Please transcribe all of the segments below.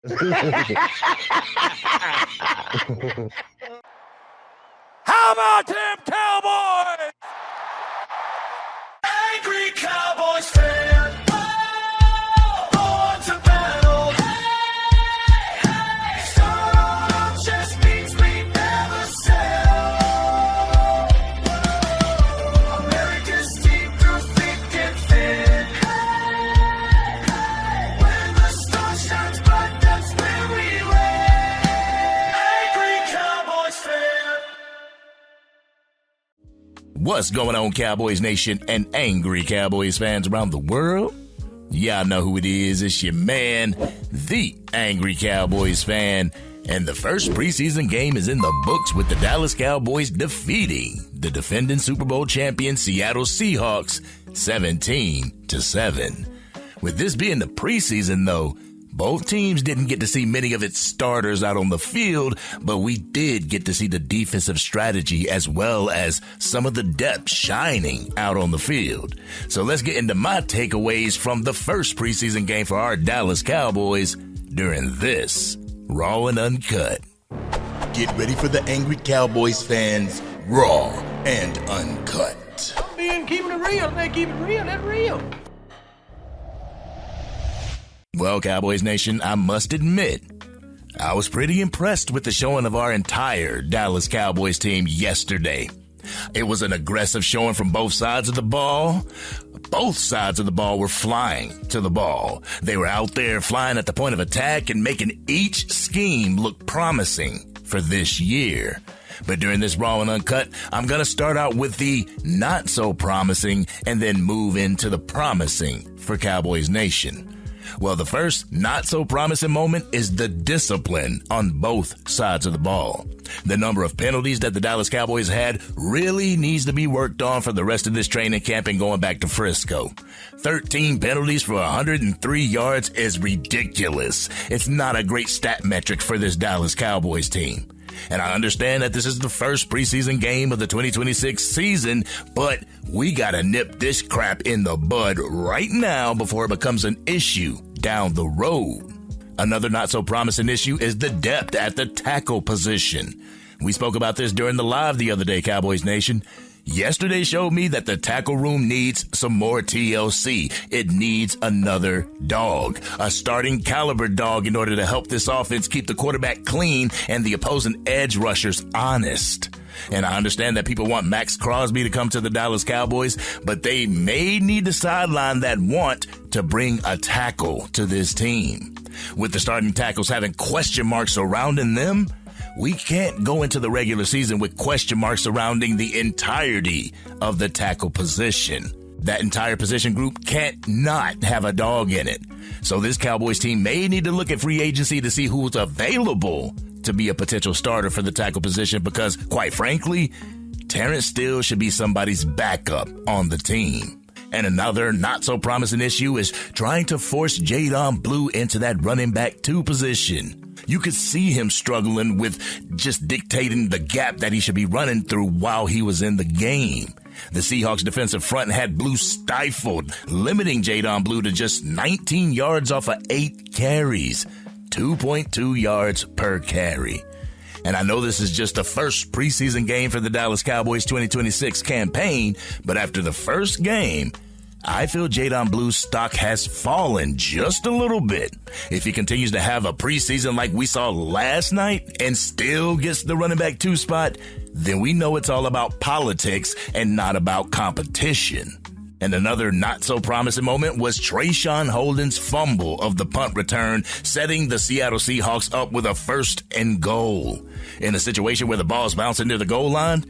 How about them Cowboys? Angry Cowboys fan. Born to battle. Start just means we never sell. America's team through thick and thin. When the sun shines bright, that's where we win. Angry Cowboys fan. What's going on, Cowboys Nation and Angry Cowboys fans around the world? Y'all know who it is. It's your man, the Angry Cowboys Fan. And the first preseason game is in the books with the Dallas Cowboys defeating the defending Super Bowl champion Seattle Seahawks 17-7. With this being the preseason, though, both teams didn't get to see many of its starters out on the field, but we did get to see the defensive strategy as well as some of the depth shining out on the field. So let's get into my takeaways from the first preseason game for our Dallas Cowboys during this Raw and Uncut. Get ready for the Angry Cowboys fans, Raw and Uncut. Man, keeping it real, man, keep it real, that's real. Well, Cowboys Nation, I must admit, I was pretty impressed with the showing of our entire Dallas Cowboys team yesterday. It was an aggressive showing from both sides of the ball. Both sides of the ball were flying to the ball. They were out there flying at the point of attack and making each scheme look promising for this year. But during this Raw and Uncut, I'm going to start out with the not so promising and then move into the promising for Cowboys Nation. Well, the first not so promising moment is the discipline on both sides of the ball. The number of penalties that the Dallas Cowboys had really needs to be worked on for the rest of this training camp and going back to Frisco. 13 penalties for 103 yards is ridiculous. It's not a great stat metric for this Dallas Cowboys team. And I understand that this is the first preseason game of the 2026 season, but we gotta nip this crap in the bud right now before it becomes an issue down the road. Another not so promising issue is the depth at the tackle position. We spoke about this during the live the other day, Cowboys Nation. Yesterday showed me that the tackle room needs some more TLC. It needs another dog, a starting caliber dog in order to help this offense keep the quarterback clean and the opposing edge rushers honest. And I understand that people want Max Crosby to come to the Dallas Cowboys, but they may need to sideline that want to bring a tackle to this team. With the starting tackles having question marks surrounding them, we can't go into the regular season with question marks surrounding the entirety of the tackle position. That entire position group can't not have a dog in it. So this Cowboys team may need to look at free agency to see who's available to be a potential starter for the tackle position because, quite frankly, Terrence Steele should be somebody's backup on the team. And another not-so-promising issue is trying to force Jadon Blue into that running back 2 position. You could see him struggling with just dictating the gap that he should be running through while he was in the game. The Seahawks defensive front had Blue stifled, limiting Jadon Blue to just 19 yards off of 8 carries, 2.2 yards per carry. And I know this is just the first preseason game for the Dallas Cowboys 2026 campaign, but after the first game, I feel Jadon Blue's stock has fallen just a little bit. If he continues to have a preseason like we saw last night and still gets the running back 2 spot, then we know it's all about politics and not about competition. And another not-so-promising moment was Trayshawn Holden's fumble of the punt return, setting the Seattle Seahawks up with a 1st and goal. In a situation where the ball's bouncing near the goal line,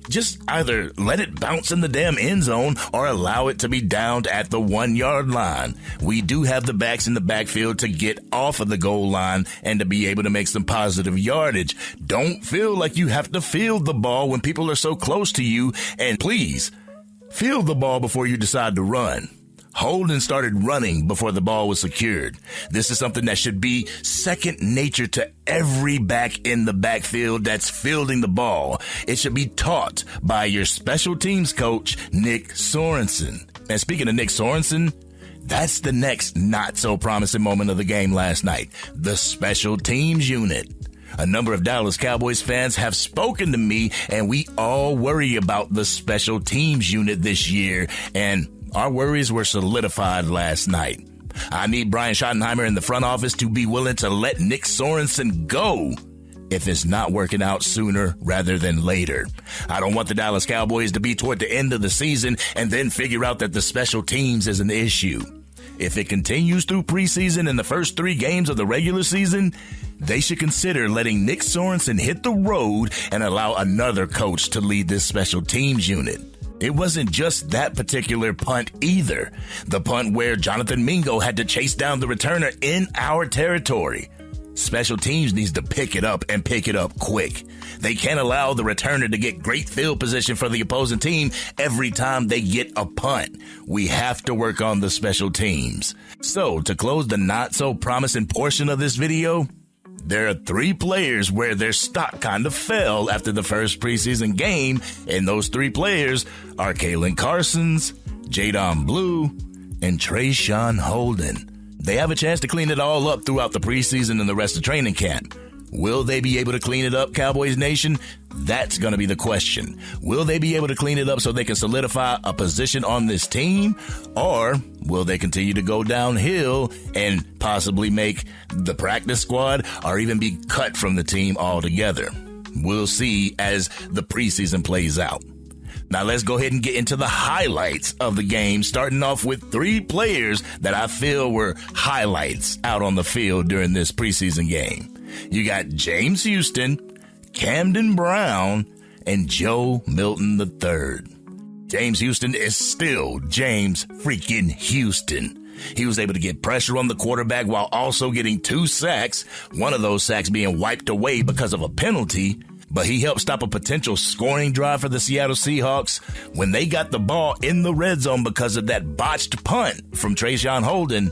just either let it bounce in the damn end zone or allow it to be downed at the 1-yard line. We do have the backs in the backfield to get off of the goal line and to be able to make some positive yardage. Don't feel like you have to field the ball when people are so close to you, and please, field the ball before you decide to run. Holden started running before the ball was secured. This is something that should be second nature to every back in the backfield that's fielding the ball. It should be taught by your special teams coach, Nick Sorensen. And speaking of Nick Sorensen, That's the next not-so-promising moment of the game last night, the special teams unit. A number of Dallas Cowboys fans have spoken to me, and we all worry about the special teams unit this year, and our worries were solidified last night. I need Brian Schottenheimer in the front office to be willing to let Nick Sorensen go if it's not working out sooner rather than later. I don't want the Dallas Cowboys to be toward the end of the season and then figure out that the special teams is an issue. If it continues through preseason and the first 3 games of the regular season, they should consider letting Nick Sorensen hit the road and allow another coach to lead this special teams unit. It wasn't just that particular punt either. The punt where Jonathan Mingo had to chase down the returner in our territory. Special teams needs to pick it up and pick it up quick. They can't allow the returner to get great field position for the opposing team every time they get a punt. We have to work on the special teams. So, to close the not-so-promising portion of this video, there are 3 players where their stock kind of fell after the first preseason game, and those 3 players are Kalen Carsons, Jadon Blue, and Trayshawn Holden. They have a chance to clean it all up throughout the preseason and the rest of training camp. Will they be able to clean it up, Cowboys Nation? That's going to be the question. Will they be able to clean it up so they can solidify a position on this team? Or will they continue to go downhill and possibly make the practice squad or even be cut from the team altogether? We'll see as the preseason plays out. Now let's go ahead and get into the highlights of the game, starting off with 3 players that I feel were highlights out on the field during this preseason game. You got James Houston, Camden Brown, and Joe Milton III. James Houston is still James freaking Houston. He was able to get pressure on the quarterback while also getting 2 sacks, one of those sacks being wiped away because of a penalty. But he helped stop a potential scoring drive for the Seattle Seahawks when they got the ball in the red zone because of that botched punt from Trayshawn Holden.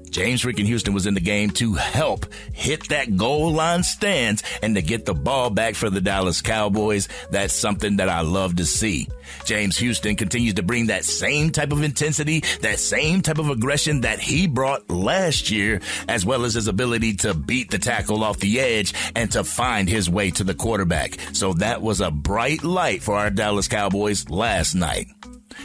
James freaking Houston was in the game to help hit that goal line stance and to get the ball back for the Dallas Cowboys. That's something that I love to see. James Houston continues to bring that same type of intensity, that same type of aggression that he brought last year, as well as his ability to beat the tackle off the edge and to find his way to the quarterback. So that was a bright light for our Dallas Cowboys last night.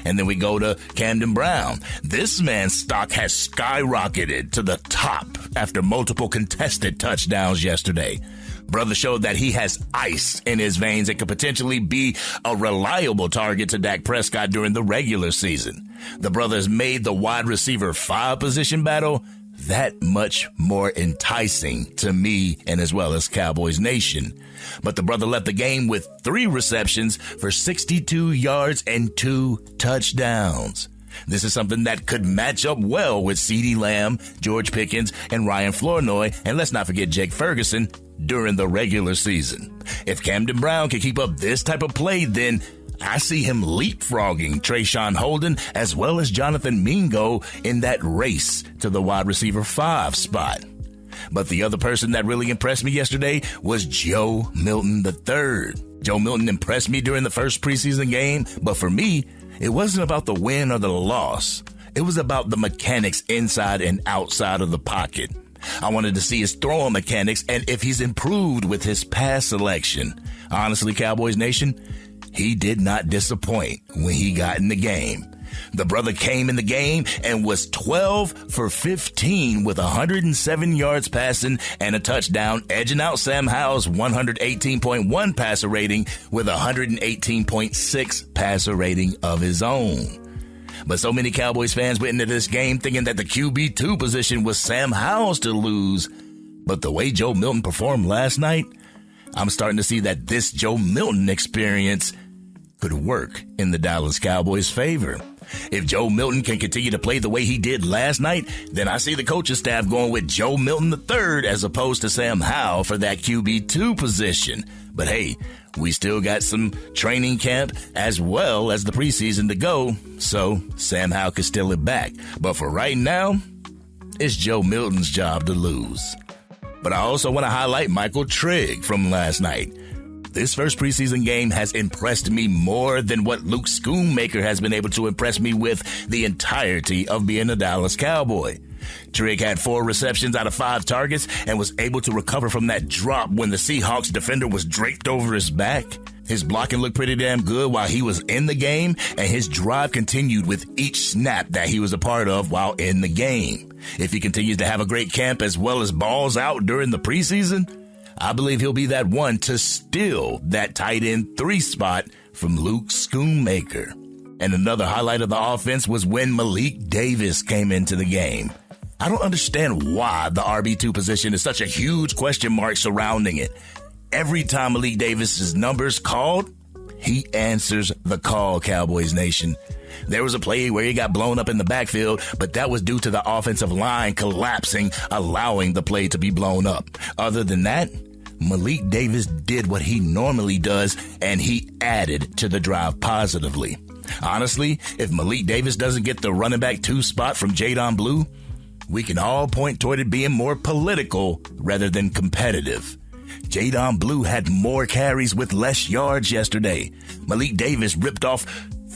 And then we go to Camden Brown. This man's stock has skyrocketed to the top after multiple contested touchdowns yesterday. Brother showed that he has ice in his veins and could potentially be a reliable target to Dak Prescott during the regular season. The brother has made the wide receiver 5 position battle that much more enticing to me and as well as Cowboys Nation. But the brother left the game with 3 receptions for 62 yards and 2 touchdowns. This is something that could match up well with CeeDee Lamb, George Pickens, and Ryan Flournoy, and let's not forget Jake Ferguson during the regular season. If Camden Brown can keep up this type of play, then I see him leapfrogging Trayshawn Holden as well as Jonathan Mingo in that race to the wide receiver 5 spot. But the other person that really impressed me yesterday was Joe Milton III. Joe Milton impressed me during the first preseason game, but for me, it wasn't about the win or the loss. It was about the mechanics inside and outside of the pocket. I wanted to see his throwing mechanics and if he's improved with his pass selection. Honestly, Cowboys Nation, he did not disappoint when he got in the game. The brother came in the game and was 12 for 15 with 107 yards passing and a touchdown, edging out Sam Howell's 118.1 passer rating with 118.6 passer rating of his own. But so many Cowboys fans went into this game thinking that the QB2 position was Sam Howell's to lose. But the way Joe Milton performed last night, I'm starting to see that this Joe Milton experience could work in the Dallas Cowboys' favor. If Joe Milton can continue to play the way he did last night, then I see the coaching staff going with Joe Milton III as opposed to Sam Howell for that QB2 position. But hey, we still got some training camp as well as the preseason to go, so Sam Howell could steal it back. But for right now, it's Joe Milton's job to lose. But I also want to highlight Michael Trigg from last night. This first preseason game has impressed me more than what Luke Schoonmaker has been able to impress me with the entirety of being a Dallas Cowboy. Trigg had 4 receptions out of 5 targets and was able to recover from that drop when the Seahawks defender was draped over his back. His blocking looked pretty damn good while he was in the game, and his drive continued with each snap that he was a part of while in the game. If he continues to have a great camp as well as balls out during the preseason, I believe he'll be that one to steal that tight end 3 spot from Luke Schoonmaker. And another highlight of the offense was when Malik Davis came into the game. I don't understand why the RB2 position is such a huge question mark surrounding it. Every time Malik Davis's number's called, he answers the call, Cowboys Nation. There was a play where he got blown up in the backfield, but that was due to the offensive line collapsing, allowing the play to be blown up. Other than that, Malik Davis did what he normally does, and he added to the drive positively. Honestly, if Malik Davis doesn't get the running back 2 spot from Jadon Blue, we can all point toward it being more political rather than competitive. Jadon Blue had more carries with less yards yesterday. Malik Davis ripped off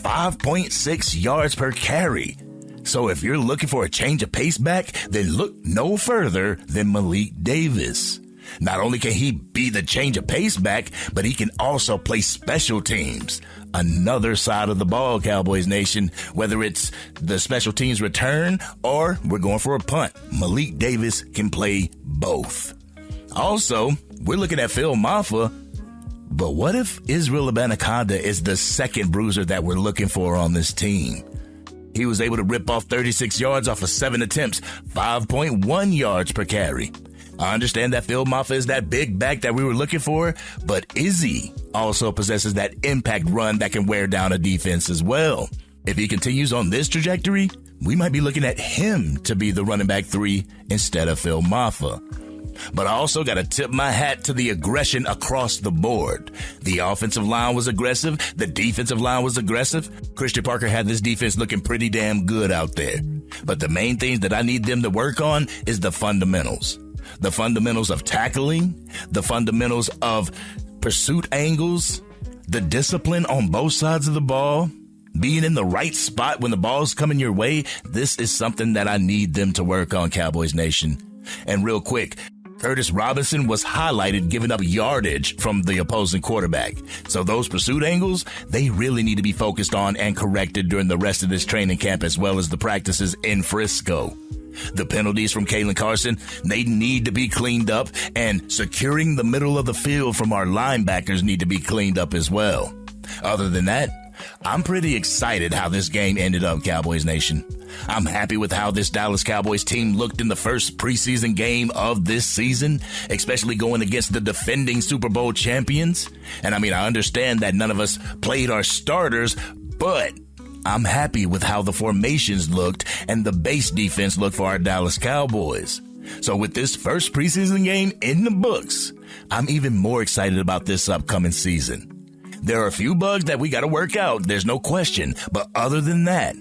5.6 yards per carry. So if you're looking for a change of pace back, then look no further than Malik Davis. Not only can he be the change of pace back, but he can also play special teams. Another side of the ball, Cowboys Nation, whether it's the special teams return or we're going for a punt. Malik Davis can play both. Also, we're looking at Phil Maffa, but what if Israel Abanikanda is the second bruiser that we're looking for on this team? He was able to rip off 36 yards off of 7 attempts, 5.1 yards per carry. I understand that Phil Maffa is that big back that we were looking for, but Izzy also possesses that impact run that can wear down a defense as well. If he continues on this trajectory, we might be looking at him to be the running back 3 instead of Phil Maffa. But I also got to tip my hat to the aggression across the board. The offensive line was aggressive. The defensive line was aggressive. Christian Parker had this defense looking pretty damn good out there. But the main things that I need them to work on is the fundamentals. The fundamentals of tackling, the fundamentals of pursuit angles, the discipline on both sides of the ball, being in the right spot when the ball's coming your way. This is something that I need them to work on, Cowboys Nation. And real quick, Curtis Robinson was highlighted giving up yardage from the opposing quarterback. So those pursuit angles, they really need to be focused on and corrected during the rest of this training camp as well as the practices in Frisco. The penalties from Kalen Carson, they need to be cleaned up, and securing the middle of the field from our linebackers need to be cleaned up as well. Other than that, I'm pretty excited how this game ended up, Cowboys Nation. I'm happy with how this Dallas Cowboys team looked in the first preseason game of this season, especially going against the defending Super Bowl champions. And I understand that none of us played our starters, but I'm happy with how the formations looked and the base defense looked for our Dallas Cowboys. So with this first preseason game in the books, I'm even more excited about this upcoming season. There are a few bugs that we got to work out, there's no question. But other than that,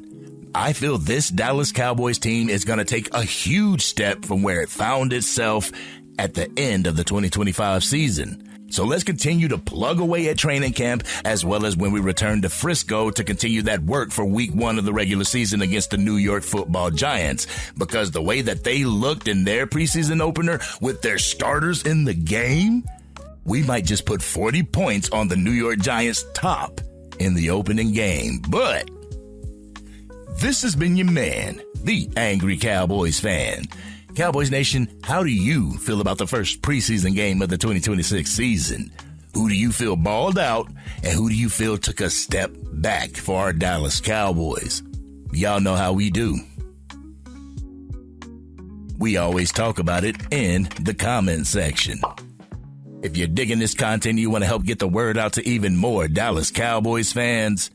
I feel this Dallas Cowboys team is going to take a huge step from where it found itself at the end of the 2025 season. So let's continue to plug away at training camp as well as when we return to Frisco to continue that work for week 1 of the regular season against the New York Football Giants. Because the way that they looked in their preseason opener with their starters in the game, we might just put 40 points on the New York Giants top in the opening game. But this has been your man, the Angry Cowboys Fan. Cowboys Nation, how do you feel about the first preseason game of the 2026 season? Who do you feel balled out, and who do you feel took a step back for our Dallas Cowboys? Y'all know how we do. We always talk about it in the comment section. If you're digging this content and you want to help get the word out to even more Dallas Cowboys fans,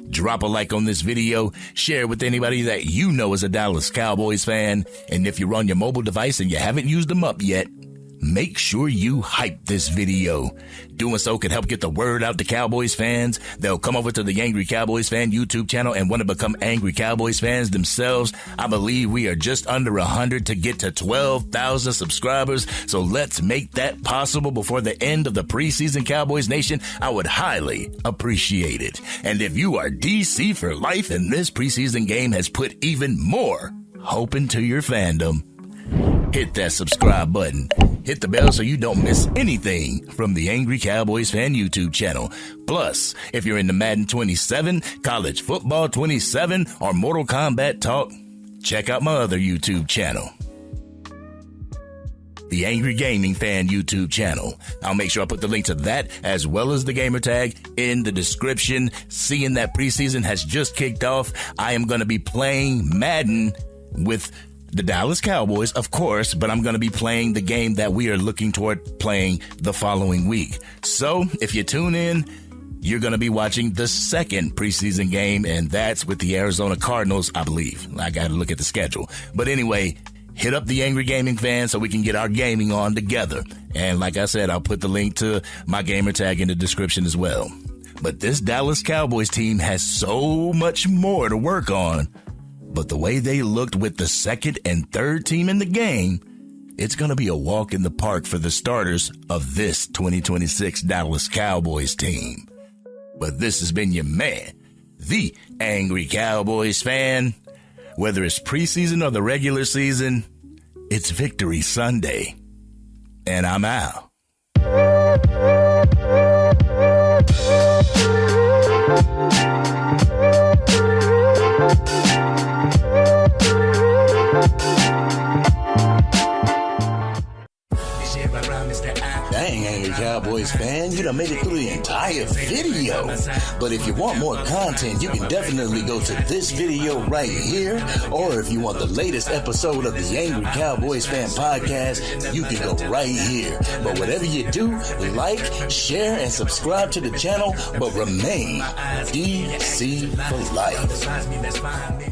drop a like on this video, share it with anybody that you know is a Dallas Cowboys fan, and if you're on your mobile device and you haven't used them up yet, make sure you hype this video. Doing so can help get the word out to Cowboys fans. They'll come over to the Angry Cowboys Fan YouTube channel and want to become Angry Cowboys fans themselves. I believe we are just under 100 to get to 12,000 subscribers, so let's make that possible before the end of the preseason, Cowboys Nation. I would highly appreciate it. And if you are DC for life and this preseason game has put even more hope into your fandom, hit that subscribe button. Hit the bell so you don't miss anything from the Angry Cowboys Fan YouTube channel. Plus, if you're into Madden 27, College Football 27, or Mortal Kombat Talk, check out my other YouTube channel, the Angry Gaming Fan YouTube channel. I'll make sure I put the link to that as well as the gamer tag in the description. Seeing that preseason has just kicked off, I am going to be playing Madden with the Dallas Cowboys, of course, but I'm going to be playing the game that we are looking toward playing the following week. So if you tune in, you're going to be watching the second preseason game, and that's with the Arizona Cardinals, I believe. I got to look at the schedule. But anyway, hit up the Angry Gaming Fan so we can get our gaming on together. And like I said, I'll put the link to my gamer tag in the description as well. But this Dallas Cowboys team has so much more to work on. But the way they looked with the second and third team in the game, it's going to be a walk in the park for the starters of this 2026 Dallas Cowboys team. But this has been your man, the Angry Cowboys Fan. Whether it's preseason or the regular season, it's Victory Sunday. And I'm out. Dang, Angry Cowboys fan, you done made it through the entire video. But if you want more content, you can definitely go to this video right here. Or if you want the latest episode of the Angry Cowboys Fan podcast, you can go right here. But whatever you do, like, share, and subscribe to the channel, but remain DC for life.